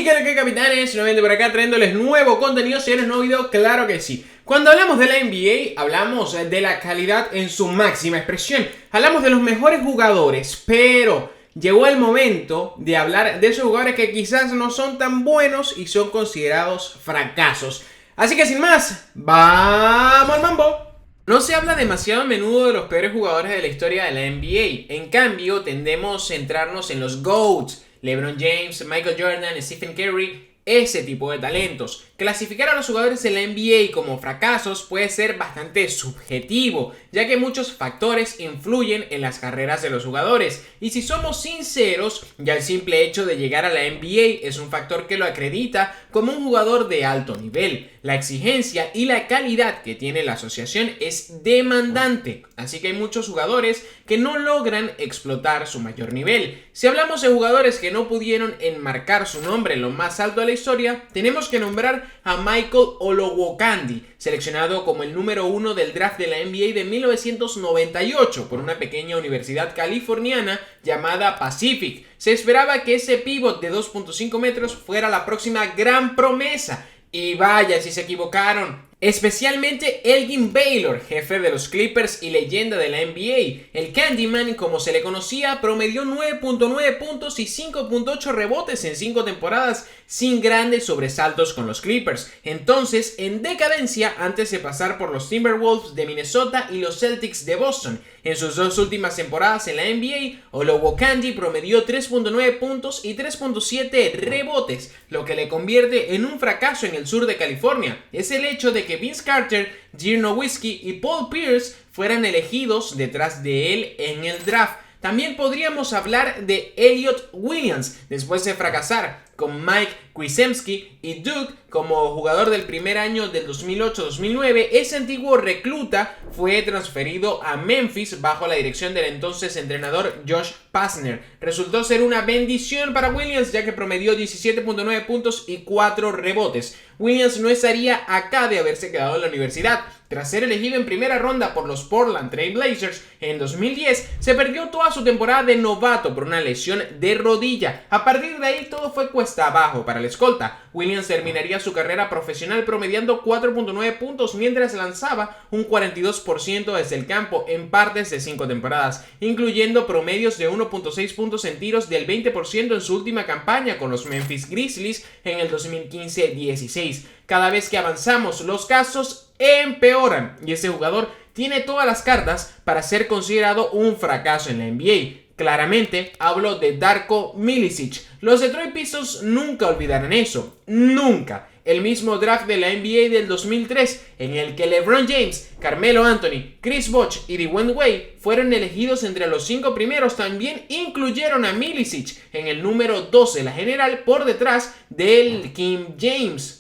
Hey, ¿qué tal, qué capitanes? Nuevamente por acá trayéndoles nuevo contenido, señores, nuevo video, claro que sí. Cuando hablamos de la NBA, hablamos de la calidad en su máxima expresión. Hablamos de los mejores jugadores, pero llegó el momento de hablar de esos jugadores que quizás no son tan buenos y son considerados fracasos. Así que sin más, ¡vamos al mambo! No se habla demasiado a menudo de los peores jugadores de la historia de la NBA. En cambio, tendemos a centrarnos en los GOATs. LeBron James, Michael Jordan, Stephen Curry, ese tipo de talentos. Clasificar a los jugadores en la NBA como fracasos puede ser bastante subjetivo, ya que muchos factores influyen en las carreras de los jugadores. Y si somos sinceros, ya el simple hecho de llegar a la NBA es un factor que lo acredita como un jugador de alto nivel. La exigencia y la calidad que tiene la asociación es demandante, así que hay muchos jugadores que no logran explotar su mayor nivel. Si hablamos de jugadores que no pudieron enmarcar su nombre en lo más alto de la historia, tenemos que nombrar a Michael Olowokandi, seleccionado como el número 1 del draft de la NBA de 1998 por una pequeña universidad californiana llamada Pacific. Se esperaba que ese pívot de 2.5 metros fuera la próxima gran promesa. Y vaya si se equivocaron. Especialmente Elgin Baylor, jefe de los Clippers y leyenda de la NBA. El Candyman, como se le conocía, promedió 9.9 puntos y 5.8 rebotes en 5 temporadas sin grandes sobresaltos con los Clippers. Entonces, en decadencia antes de pasar por los Timberwolves de Minnesota y los Celtics de Boston. En sus dos últimas temporadas en la NBA, Olowokandi promedió 3.9 puntos y 3.7 rebotes, lo que le convierte en un fracaso en el sur de California. Es el hecho de que Vince Carter, Dirk Nowitzki y Paul Pierce fueran elegidos detrás de él en el draft. También podríamos hablar de Elliot Williams, después de fracasar con Mike Krzyzewski y Duke como jugador del primer año del 2008-2009, ese antiguo recluta fue transferido a Memphis bajo la dirección del entonces entrenador Josh Pastner. Resultó ser una bendición para Williams, ya que promedió 17.9 puntos y 4 rebotes. Williams no estaría acá de haberse quedado en la universidad. Tras ser elegido en primera ronda por los Portland Trail Blazers en 2010, se perdió toda su temporada de novato por una lesión de rodilla. A partir de ahí todo fue cuesta abajo para el escolta. Williams terminaría su carrera profesional promediando 4.9 puntos mientras lanzaba un 42% desde el campo en partes de 5 temporadas, incluyendo promedios de 1.6 puntos en tiros del 20% en su última campaña con los Memphis Grizzlies en el 2015-16. Cada vez que avanzamos, los casos empeoran y ese jugador tiene todas las cartas para ser considerado un fracaso en la NBA. Claramente hablo de Darko Milicic. Los Detroit Pistons nunca olvidarán eso, nunca. El mismo draft de la NBA del 2003, en el que LeBron James, Carmelo Anthony, Chris Bosh y Dwyane Wade fueron elegidos entre los 5 primeros, también incluyeron a Milicic en el número 12 de la general por detrás del King James.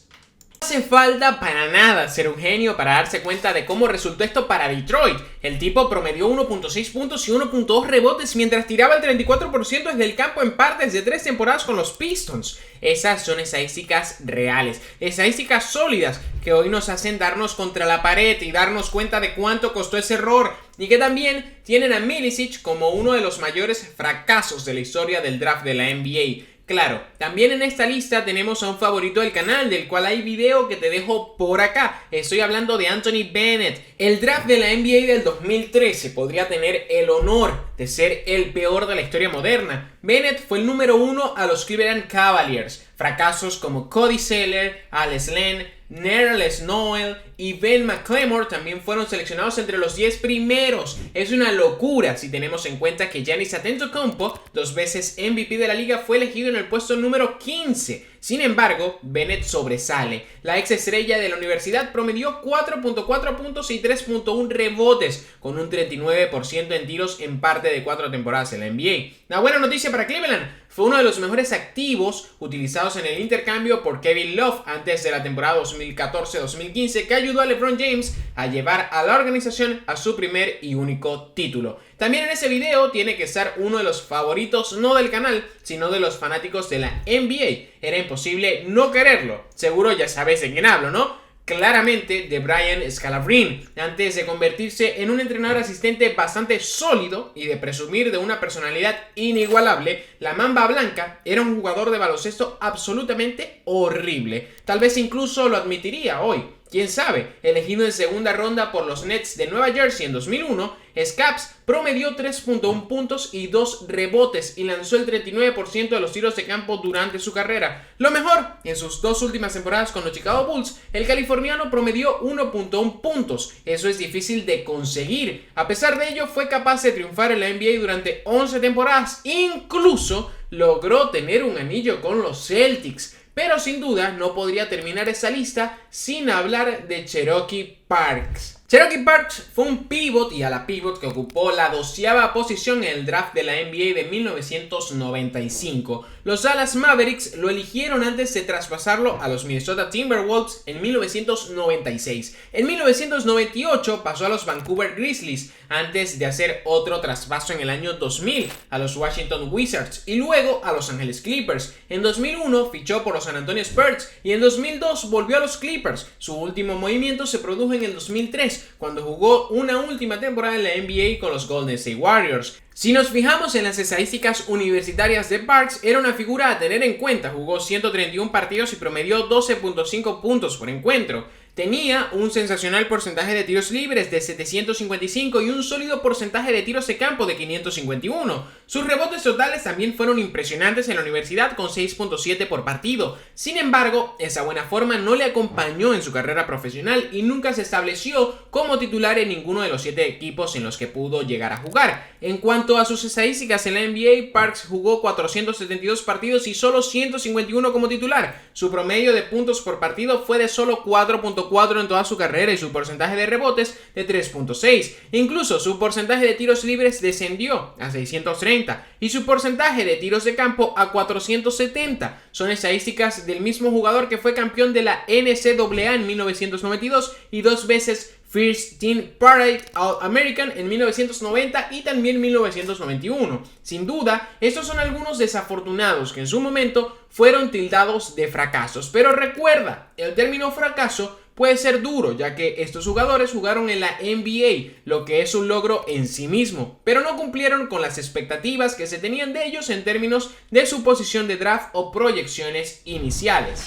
No hace falta para nada ser un genio para darse cuenta de cómo resultó esto para Detroit. El tipo promedió 1.6 puntos y 1.2 rebotes mientras tiraba el 34% desde el campo en partes de 3 temporadas con los Pistons. Esas son estadísticas reales, estadísticas sólidas que hoy nos hacen darnos contra la pared y darnos cuenta de cuánto costó ese error. Y que también tienen a Milicic como uno de los mayores fracasos de la historia del draft de la NBA. Claro, también en esta lista tenemos a un favorito del canal, del cual hay video que te dejo por acá. Estoy hablando de Anthony Bennett. El draft de la NBA del 2013 podría tener el honor de ser el peor de la historia moderna. Bennett fue el número 1 a los Cleveland Cavaliers. Fracasos como Cody Zeller, Alex Len, Nerlens Noel y Ben McLemore también fueron seleccionados entre los 10 primeros. Es una locura si tenemos en cuenta que Giannis Antetokounmpo, 2 veces MVP de la liga, fue elegido en el puesto número 15. Sin embargo, Bennett sobresale. La ex estrella de la universidad promedió 4.4 puntos y 3.1 rebotes, con un 39% en tiros en parte de 4 temporadas en la NBA. La buena noticia para Cleveland: fue uno de los mejores activos utilizados en el intercambio por Kevin Love antes de la temporada 2014-2015, que ayudó a LeBron James a llevar a la organización a su primer y único título. También en ese video tiene que estar uno de los favoritos no del canal, sino de los fanáticos de la NBA. Era imposible no quererlo. Seguro ya sabes de quién hablo, ¿no? claramente de Brian Scalabrine. Antes de convertirse en un entrenador asistente bastante sólido y de presumir de una personalidad inigualable, la Mamba Blanca era un jugador de baloncesto absolutamente horrible. Tal vez incluso lo admitiría hoy. Quién sabe, elegido en segunda ronda por los Nets de Nueva Jersey en 2001, Scaps promedió 3.1 puntos y 2 rebotes y lanzó el 39% de los tiros de campo durante su carrera. Lo mejor, en sus 2 últimas temporadas con los Chicago Bulls, el californiano promedió 1.1 puntos. Eso es difícil de conseguir. A pesar de ello, fue capaz de triunfar en la NBA durante 11 temporadas. Incluso logró tener un anillo con los Celtics. Pero sin duda no podría terminar esa lista sin hablar de Cherokee Parks. Cherokee Parks fue un pivot y ala pivot que ocupó la 12ª posición en el draft de la NBA de 1995. Los Dallas Mavericks lo eligieron antes de traspasarlo a los Minnesota Timberwolves en 1996. En 1998 pasó a los Vancouver Grizzlies antes de hacer otro traspaso en el año 2000 a los Washington Wizards y luego a Los Angeles Clippers. En 2001 fichó por los San Antonio Spurs y en 2002 volvió a los Clippers. Su último movimiento se produjo en el 2003 cuando jugó una última temporada en la NBA con los Golden State Warriors. Si nos fijamos en las estadísticas universitarias de Parks, era una figura a tener en cuenta. Jugó 131 partidos y promedió 12.5 puntos por encuentro. Tenía un sensacional porcentaje de tiros libres de 755 y un sólido porcentaje de tiros de campo de 551. Sus rebotes totales también fueron impresionantes en la universidad con 6.7 por partido. Sin embargo, esa buena forma no le acompañó en su carrera profesional y nunca se estableció como titular en ninguno de los 7 equipos en los que pudo llegar a jugar. En cuanto a sus estadísticas en la NBA, Parks jugó 472 partidos y solo 151 como titular. Su promedio de puntos por partido fue de solo 4.4 en toda su carrera y su porcentaje de rebotes de 3.6. Incluso su porcentaje de tiros libres descendió a 630 y su porcentaje de tiros de campo a 470. Son estadísticas del mismo jugador que fue campeón de la NCAA en 1992 y 2 veces First Team Parade All-American en 1990 y también 1991. Sin duda, estos son algunos desafortunados que en su momento fueron tildados de fracasos. Pero recuerda, el término fracaso puede ser duro, ya que estos jugadores jugaron en la NBA, lo que es un logro en sí mismo, pero no cumplieron con las expectativas que se tenían de ellos en términos de su posición de draft o proyecciones iniciales.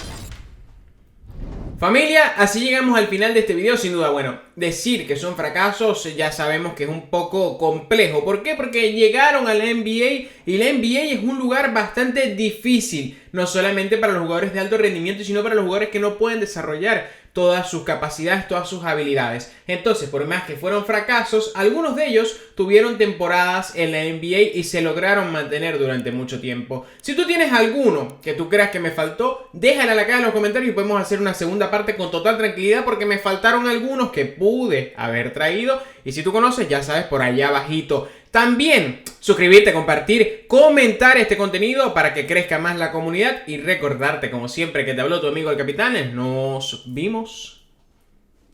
Familia, así llegamos al final de este video. Sin duda, bueno, decir que son fracasos ya sabemos que es un poco complejo. ¿Por qué? Porque llegaron a la NBA y la NBA es un lugar bastante difícil, no solamente para los jugadores de alto rendimiento, sino para los jugadores que no pueden desarrollar todas sus capacidades, todas sus habilidades. Entonces, por más que fueron fracasos, algunos de ellos tuvieron temporadas en la NBA y se lograron mantener durante mucho tiempo. Si tú tienes alguno que tú creas que me faltó, déjala acá en los comentarios y podemos hacer una segunda parte con total tranquilidad, porque me faltaron algunos que pude haber traído. Y si tú conoces, ya sabes, por allá abajito. También suscribirte, compartir, comentar este contenido para que crezca más la comunidad y recordarte, como siempre, que te habló tu amigo el Capitán. Nos vimos